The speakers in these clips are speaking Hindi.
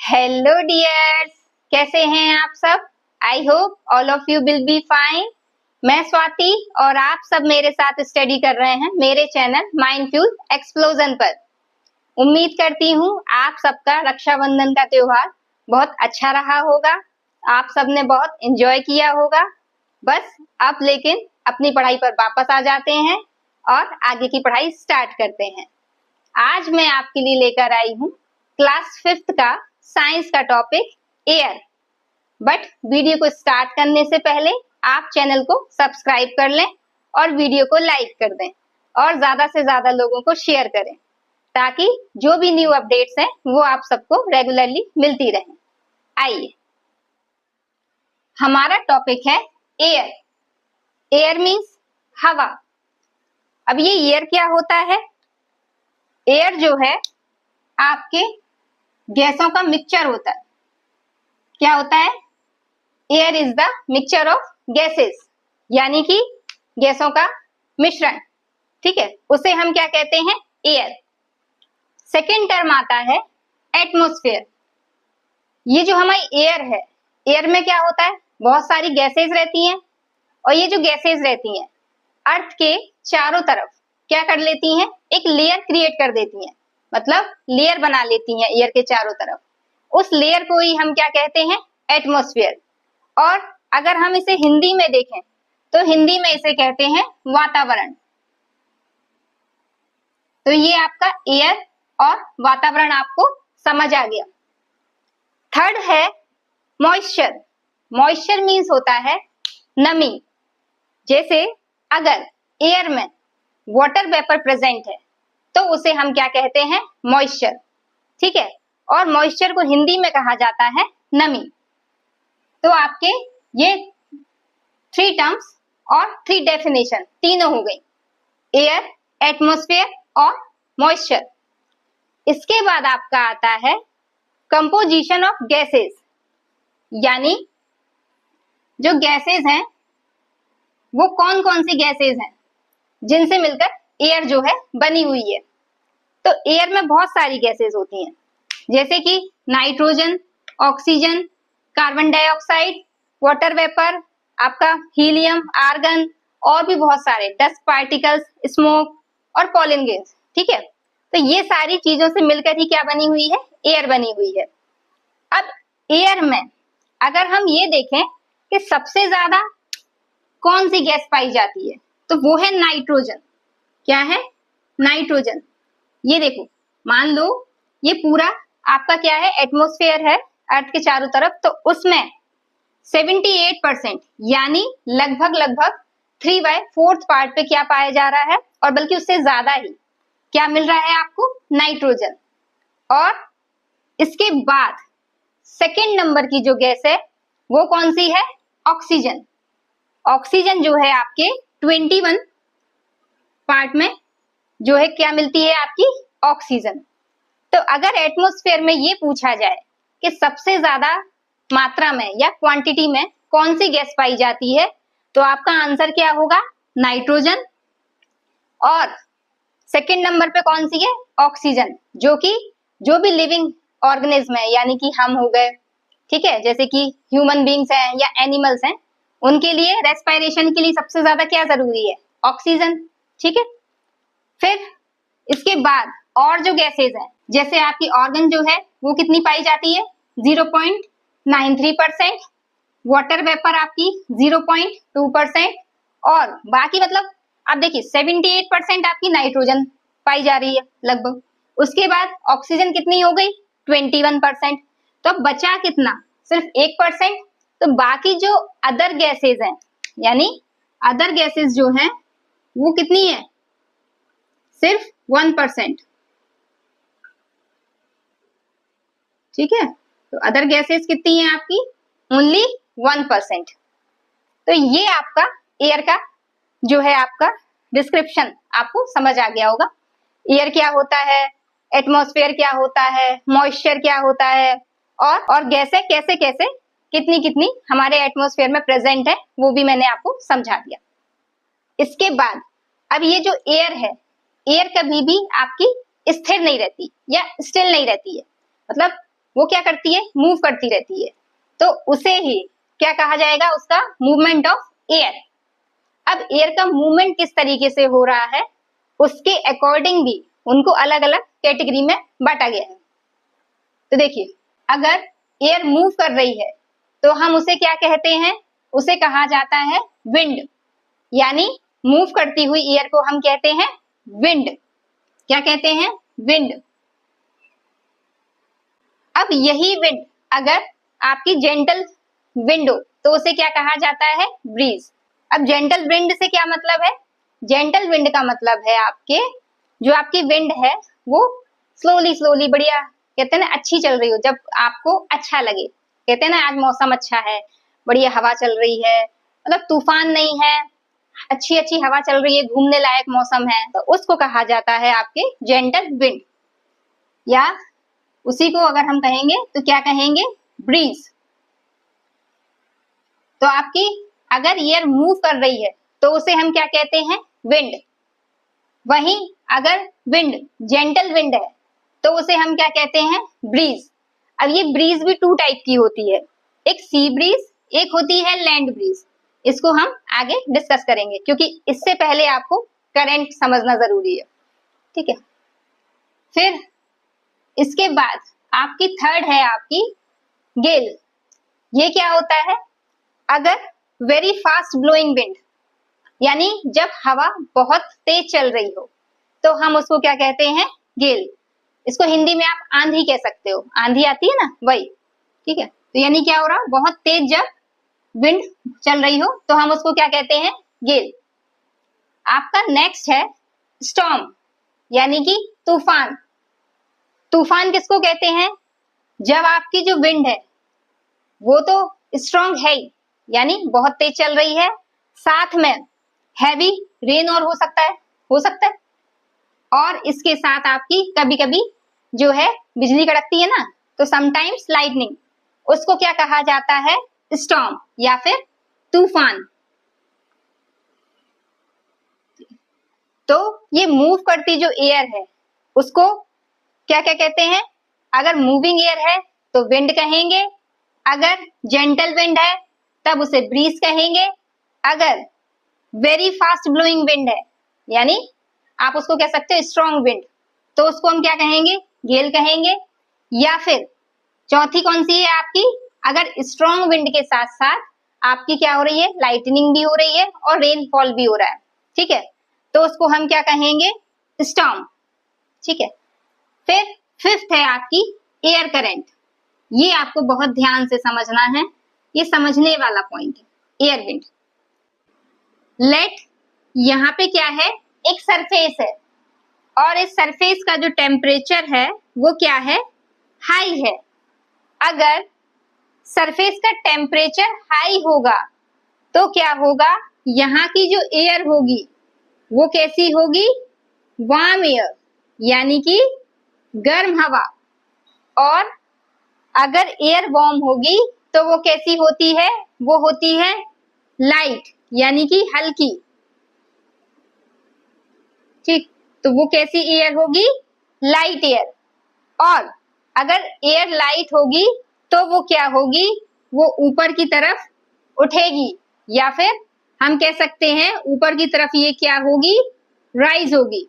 हेलो डियर्स, कैसे हैं आप सब। I hope all of you will be fine. मैं स्वाति और आप सब मेरे साथ स्टडी कर रहे हैं मेरे चैनल माइंडफ्यूज एक्सप्लोजन पर। उम्मीद करती हूँ आप सबका रक्षाबंधन का त्योहार बहुत अच्छा रहा होगा, आप सबने बहुत एंजॉय किया होगा। बस अब लेकिन अपनी पढ़ाई पर वापस आ जाते हैं और आगे की पढ़ाई स्टार्ट करते हैं। आज मैं आपके लिए लेकर आई हूँ क्लास 5th का साइंस का टॉपिक एयर। बट वीडियो को स्टार्ट करने से पहले आप चैनल को सब्सक्राइब कर लें और वीडियो को लाइक कर दें और ज्यादा से ज्यादा लोगों को शेयर करें ताकि जो भी न्यू अपडेट्स हैं वो आप सबको रेगुलरली मिलती रहे। आइए, हमारा टॉपिक है एयर। एयर मीन्स हवा। अब ये एयर क्या होता है? एयर जो है आपके गैसों का मिक्सचर होता है। क्या होता है? Air is the mixture of gases, यानी कि गैसों का मिश्रण। ठीक है, उसे हम क्या कहते हैं? एयर। सेकेंड टर्म आता है एटमॉस्फेयर। ये जो हमारी एयर है, एयर में क्या होता है? बहुत सारी गैसेस रहती हैं और ये जो गैसेस रहती हैं अर्थ के चारों तरफ क्या कर लेती हैं? एक लेयर क्रिएट कर देती हैं, मतलब लेयर बना लेती हैं एयर के चारों तरफ। उस लेयर को ही हम क्या कहते हैं? एटमॉस्फेयर। और अगर हम इसे हिंदी में देखें तो हिंदी में इसे कहते हैं वातावरण। तो ये आपका एयर और वातावरण आपको समझ आ गया। थर्ड है मॉइस्चर। मॉइस्चर मीन्स होता है नमी। जैसे अगर एयर में वाटर वेपर प्रेजेंट है तो उसे हम क्या कहते हैं? मॉइस्चर। ठीक है, और मॉइस्चर को हिंदी में कहा जाता है नमी। तो आपके ये 3 टर्म्स और 3 डेफिनेशन तीनों हो गई, एयर, एटमॉस्फेयर और मॉइस्चर। इसके बाद आपका आता है कंपोजिशन ऑफ गैसेस, यानी जो गैसेस हैं वो कौन कौन सी गैसेस हैं जिनसे मिलकर एयर जो है बनी हुई है। तो एयर में बहुत सारी गैसेस होती हैं, जैसे कि nitrogen, oxygen, carbon dioxide, water vapour, आपका हीलियम, आर्गन और भी बहुत सारे डस्ट पार्टिकल्स, स्मोक और पॉलन गैस। ठीक है, तो ये सारी चीजों से मिलकर ही क्या बनी हुई है? एयर बनी हुई है। अब एयर में अगर हम ये देखें कि सबसे ज्यादा कौन सी गैस पाई जाती है तो वो है नाइट्रोजन। क्या है? नाइट्रोजन। ये देखो, मान लो ये पूरा आपका क्या है? एटमॉस्फेयर है अर्थ के चारों तरफ, तो उसमें 78% यानी लगभग 3/4 पार्ट पे क्या पाया जा रहा है, और बल्कि उससे ज्यादा ही क्या मिल रहा है आपको? नाइट्रोजन। और इसके बाद सेकेंड नंबर की जो गैस है वो कौन सी है? ऑक्सीजन। ऑक्सीजन जो है आपके 21 पार्ट में जो है क्या मिलती है? आपकी ऑक्सीजन। तो अगर एटमॉस्फेयर में ये पूछा जाए कि सबसे ज्यादा मात्रा में या क्वांटिटी में कौन सी गैस पाई जाती है तो आपका आंसर क्या होगा? नाइट्रोजन। और सेकंड नंबर पे कौन सी है? ऑक्सीजन, जो कि जो भी लिविंग ऑर्गेनिज्म है, यानी कि हम हो गए, ठीक है, जैसे कि ह्यूमन बींग्स हैं या एनिमल्स हैं, उनके लिए रेस्पिरेशन के लिए सबसे ज्यादा क्या जरूरी है? ऑक्सीजन। ठीक है, फिर इसके बाद और जो गैसेज हैं, जैसे आपकी ऑर्गन जो है वो कितनी पाई जाती है? 0.93%, वाटर वेपर आपकी 0.2%, और बाकी मतलब आप देखिए 78% आपकी नाइट्रोजन पाई जा रही है लगभग। उसके बाद ऑक्सीजन कितनी हो गई? 21%। तो अब बचा कितना? सिर्फ 1%। तो बाकी जो अदर गैसेज हैं, यानी अदर गैसेज जो हैं वो कितनी है? सिर्फ 1%। ठीक है, तो अदर गैसेस कितनी है आपकी? ओनली 1%। तो ये आपका एयर का जो है आपका डिस्क्रिप्शन आपको समझ आ गया होगा। एयर क्या होता है, एटमॉस्फेयर क्या होता है, मॉइस्चर क्या होता है, और गैसें कैसे कैसे कितनी कितनी हमारे एटमॉस्फेयर में प्रेजेंट है वो भी मैंने आपको समझा दिया। इसके बाद अब ये जो एयर है, एयर कभी भी आपकी स्थिर नहीं रहती या स्टिल नहीं रहती है, मतलब वो क्या करती है, मूव करती रहती है, तो उसे ही क्या कहा जाएगा, उसका मूवमेंट ऑफ एयर। अब एयर का मूवमेंट किस तरीके से हो रहा है उसके अकॉर्डिंग भी उनको अलग अलग कैटेगरी में बांटा गया है। तो देखिए, अगर एयर मूव कर रही है तो हम उसे क्या कहते हैं, उसे कहा जाता है विंड, यानी मूव करती हुई एयर को हम कहते हैं विंड। क्या कहते हैं, विंड। अब यही विंड अगर आपकी जेंटल विंड हो तो उसे क्या कहा जाता है, ब्रीज। अब जेंटल विंड से क्या मतलब है, जेंटल विंड का मतलब है आपके जो आपकी विंड है वो स्लोली स्लोली बढ़िया, कहते हैं ना अच्छी चल रही हो, जब आपको अच्छा लगे, कहते हैं ना आज मौसम अच्छा है, बढ़िया हवा चल रही है, मतलब तूफान नहीं है, अच्छी अच्छी हवा चल रही है, घूमने लायक मौसम है, तो उसको कहा जाता है आपके जेंटल विंड। या उसी को अगर हम कहेंगे तो क्या कहेंगे, ब्रीज। तो आपकी अगर एयर मूव कर रही है तो उसे हम क्या कहते हैं, विंड। वहीं अगर विंड जेंटल विंड है तो उसे हम क्या कहते हैं, ब्रीज। अब ये ब्रीज भी टू टाइप की होती है, एक सी ब्रीज, एक होती है लैंड ब्रीज। इसको हम आगे डिस्कस करेंगे क्योंकि इससे पहले आपको करंट समझना जरूरी है, ठीक है। फिर इसके बाद आपकी थर्ड है आपकी गेल। ये क्या होता है, अगर वेरी फास्ट ब्लोइंग विंड, यानी जब हवा बहुत तेज चल रही हो तो हम उसको क्या कहते हैं, गेल। इसको हिंदी में आप आंधी कह सकते हो, आंधी आती है ना वही, ठीक है। तो यानी क्या हो रहा, बहुत तेज जब विंड चल रही हो तो हम उसको क्या कहते हैं, गेल। आपका नेक्स्ट है स्टॉर्म, यानी कि तूफान। तूफान किसको कहते हैं, जब आपकी जो विंड है वो तो स्ट्रॉन्ग है ही, यानी बहुत तेज चल रही है, साथ में हैवी रेन और हो सकता है, और इसके साथ आपकी कभी कभी जो है बिजली कड़कती है ना, तो समटाइम्स लाइटनिंग, उसको क्या कहा जाता है, स्टॉर्म या फिर तूफान। तो ये मूव करती जो एयर है उसको क्या क्या कहते हैं, अगर मूविंग एयर है तो विंड कहेंगे, अगर जेंटल विंड है तब उसे ब्रीज कहेंगे, अगर वेरी फास्ट ब्लोइंग विंड है यानी आप उसको कह सकते हो स्ट्रॉन्ग विंड, तो उसको हम क्या कहेंगे, गेल कहेंगे। या फिर चौथी कौन सी है आपकी, अगर स्ट्रॉन्ग विंड के साथ साथ आपकी क्या हो रही है, लाइटनिंग भी हो रही है और रेनफॉल भी हो रहा है, ठीक है, तो उसको हम क्या कहेंगे, स्टॉर्म, ठीक है। फिर फिफ्थ है आपकी एयर करंट। ये आपको बहुत ध्यान से समझना है, ये समझने वाला पॉइंट है, एयर विंड। लेट यहाँ पे क्या है, एक सरफेस है और इस सरफेस का जो टेम्परेचर है वो क्या है, हाई है। अगर सरफेस का टेम्परेचर हाई होगा तो क्या होगा, यहाँ की जो एयर होगी वो कैसी होगी, वार्म एयर, यानी कि गर्म हवा। और अगर एयर वार्म होगी तो वो कैसी होती है, वो होती है लाइट, यानी कि हल्की, ठीक। तो वो कैसी एयर होगी, लाइट एयर। और अगर एयर लाइट होगी तो वो क्या होगी, वो ऊपर की तरफ उठेगी, या फिर हम कह सकते हैं ऊपर की तरफ ये क्या होगी, राइज होगी।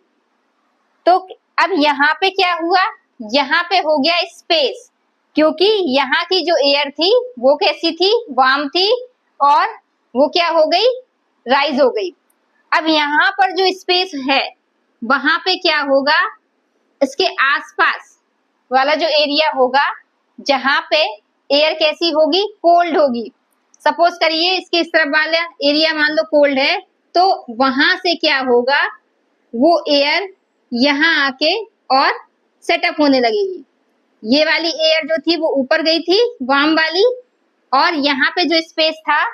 तो अब यहाँ पे क्या हुआ, यहाँ पे हो गया स्पेस, क्योंकि यहाँ की जो एयर थी वो कैसी थी, वार्म थी, और वो क्या हो गई, राइज हो गई। अब यहाँ पर जो स्पेस है वहां पे क्या होगा, इसके आसपास वाला जो एरिया होगा जहां पे एयर कैसी होगी, कोल्ड होगी। सपोज करिए इसके इस तरफ वाला एरिया मान लो कोल्ड है, तो वहां से क्या होगा, वो एयर यहाँ आके और सेटअप होने लगेगी। ये वाली एयर जो थी वो ऊपर गई थी, वार्म वाली, और यहाँ पे जो स्पेस था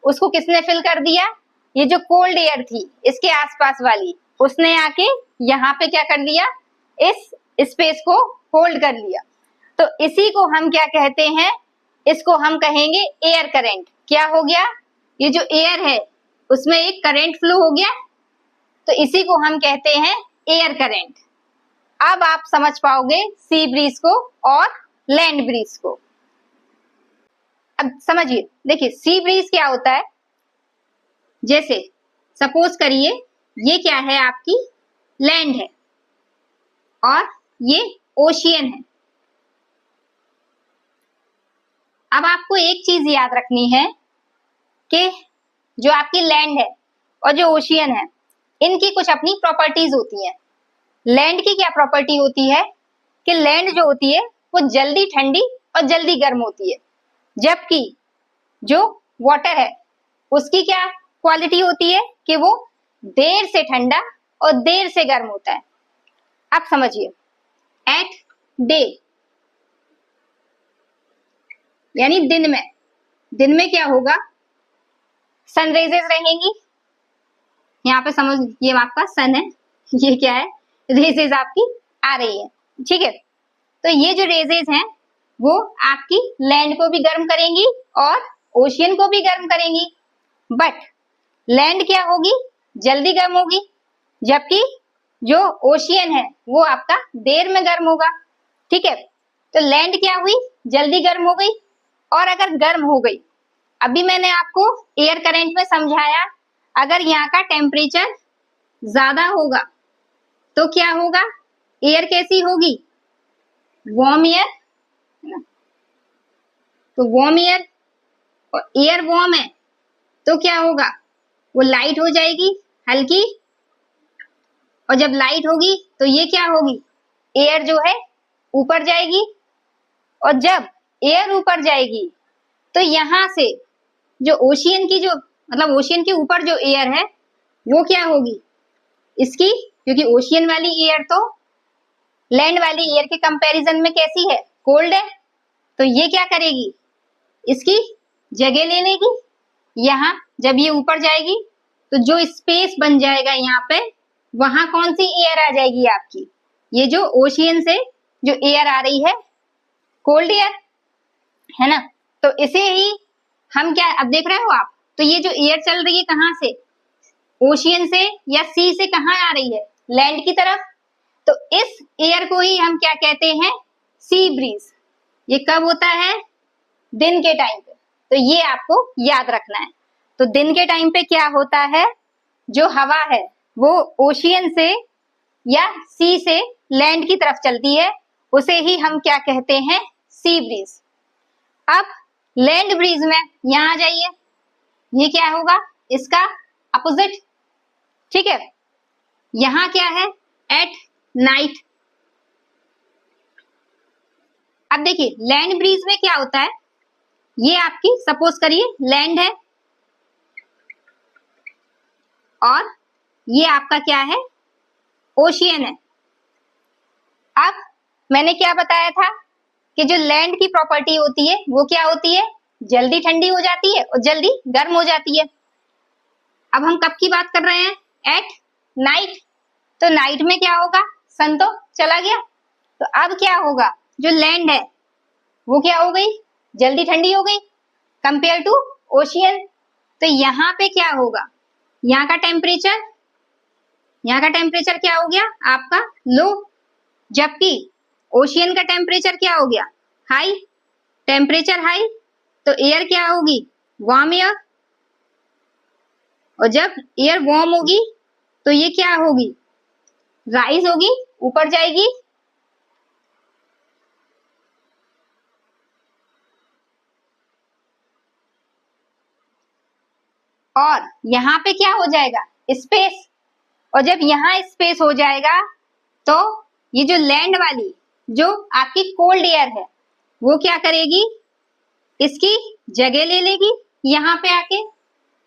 उसको किसने फिल कर दिया, ये जो कोल्ड एयर थी इसके आसपास वाली, उसने आके यहाँ पे क्या कर लिया, इस स्पेस को होल्ड कर लिया। तो इसी को हम क्या कहते हैं, इसको हम कहेंगे एयर करंट। क्या हो गया, ये जो एयर है उसमें एक करंट फ्लो हो गया, तो इसी को हम कहते हैं एयर करंट। अब आप समझ पाओगे सी ब्रीज को और लैंड ब्रीज को। अब समझिए, देखिए सी ब्रीज क्या होता है। जैसे सपोज करिए ये क्या है, आपकी लैंड है और ये ओशियन है। अब आपको एक चीज याद रखनी है कि जो आपकी लैंड है और जो ओशियन है, इनकी कुछ अपनी प्रॉपर्टीज होती हैं। लैंड की क्या प्रॉपर्टी होती है कि लैंड जो होती है वो जल्दी ठंडी और जल्दी गर्म होती है, जबकि जो वाटर है उसकी क्या क्वालिटी होती है कि वो देर से ठंडा और देर से गर्म होता है। अब समझिए, एट डे यानी दिन में क्या होगा, सन रेजेस रहेंगी। यहाँ पे समझ, ये आपका सन है, ये क्या है, रेजेस आपकी आ रही है, ठीक है। तो ये जो रेजेस हैं वो आपकी लैंड को भी गर्म करेंगी और ओशियन को भी गर्म करेंगी। बट लैंड क्या होगी, जल्दी गर्म होगी, जबकि जो ओशियन है वो आपका देर में गर्म होगा, ठीक है। तो लैंड क्या हुई, जल्दी गर्म हो गई। और अगर गर्म हो गई, अभी मैंने आपको एयर करंट में समझाया, अगर यहाँ का टेम्परेचर ज्यादा होगा तो क्या होगा, एयर कैसी होगी, वार्म एयर, है ना। तो वार्म एयर, और एयर वार्म है तो क्या होगा, वो लाइट हो जाएगी हल्की, और जब लाइट होगी तो ये क्या होगी, एयर जो है ऊपर जाएगी। और जब एयर ऊपर जाएगी तो यहाँ से जो ओशियन की, जो मतलब ओशियन के ऊपर जो एयर है वो क्या होगी, इसकी, क्योंकि ओशियन वाली एयर तो लैंड वाली एयर के कंपैरिजन में कैसी है, कोल्ड है, तो ये क्या करेगी, इसकी जगह ले लेगी। यहाँ जब ये ऊपर जाएगी तो जो स्पेस बन जाएगा यहाँ पे, वहां कौन सी एयर आ जाएगी आपकी, ये जो ओशियन से जो एयर आ रही है, कोल्ड एयर, है ना। तो इसे ही हम क्या, अब देख रहे हो आप, तो ये जो एयर चल रही है कहाँ से, ओशियन से या सी से, कहाँ आ रही है, लैंड की तरफ। तो इस एयर को ही हम क्या कहते हैं, सी ब्रीज। ये कब होता है, दिन के टाइम पे, तो ये आपको याद रखना है। तो दिन के टाइम पे क्या होता है, जो हवा है वो ओशियन से या सी से लैंड की तरफ चलती है, उसे ही हम क्या कहते हैं, सी ब्रीज। अब लैंड ब्रीज में यहां आ जाइए, ये क्या होगा, इसका अपोजिट, ठीक है। यहां क्या है, एट नाइट। अब देखिए लैंड ब्रीज में क्या होता है, ये आपकी सपोज करिए लैंड है और ये आपका क्या है, ओशियन है। अब मैंने क्या बताया था कि जो लैंड की प्रॉपर्टी होती है वो क्या होती है, जल्दी ठंडी हो जाती है और जल्दी गर्म हो जाती है। अब हम कब की बात कर रहे हैं, एट नाइट। तो नाइट में क्या होगा, सन तो चला गया, तो अब क्या होगा, जो लैंड है वो क्या हो गई, जल्दी ठंडी हो गई कंपेयर टू ओशियन। तो यहाँ पे क्या होगा, यहाँ का टेम्परेचर क्या हो गया आपका, लो, जबकि ओशियन का टेम्परेचर क्या हो गया, हाई। टेम्परेचर हाई तो एयर क्या होगी, वार्म एयर, और जब एयर वार्म होगी तो ये क्या होगी, राइज होगी, ऊपर जाएगी। और यहाँ पे क्या हो जाएगा, स्पेस, और जब यहाँ स्पेस हो जाएगा तो ये जो लैंड वाली जो आपकी कोल्ड एयर है वो क्या करेगी, इसकी जगह ले लेगी यहाँ पे आके।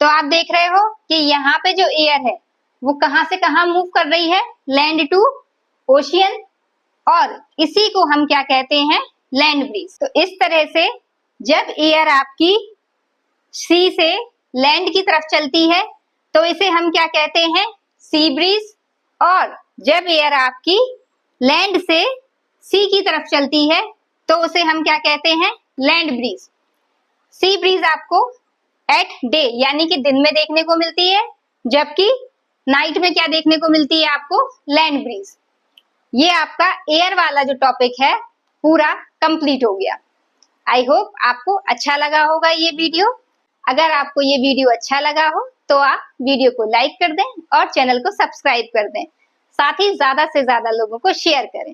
तो आप देख रहे हो कि यहाँ पे जो एयर है वो कहाँ से कहाँ मूव कर रही है, लैंड टू ओशियन, और इसी को हम क्या कहते हैं, लैंड ब्रीज। तो इस तरह से जब एयर आपकी सी से लैंड की तरफ चलती है तो इसे हम क्या कहते हैं, सी ब्रीज, और जब एयर आपकी लैंड से सी की तरफ चलती है तो उसे हम क्या कहते हैं, लैंड ब्रीज। सी ब्रीज आपको एट डे यानी कि दिन में देखने को मिलती है, जबकि नाइट में क्या देखने को मिलती है आपको, लैंड ब्रीज। ये आपका एयर वाला जो टॉपिक है पूरा कंप्लीट हो गया। आई होप आपको अच्छा लगा होगा ये वीडियो। अगर आपको ये वीडियो अच्छा लगा हो तो आप वीडियो को लाइक कर दें और चैनल को सब्सक्राइब कर दें। साथ ही ज्यादा से ज्यादा लोगों को शेयर करें।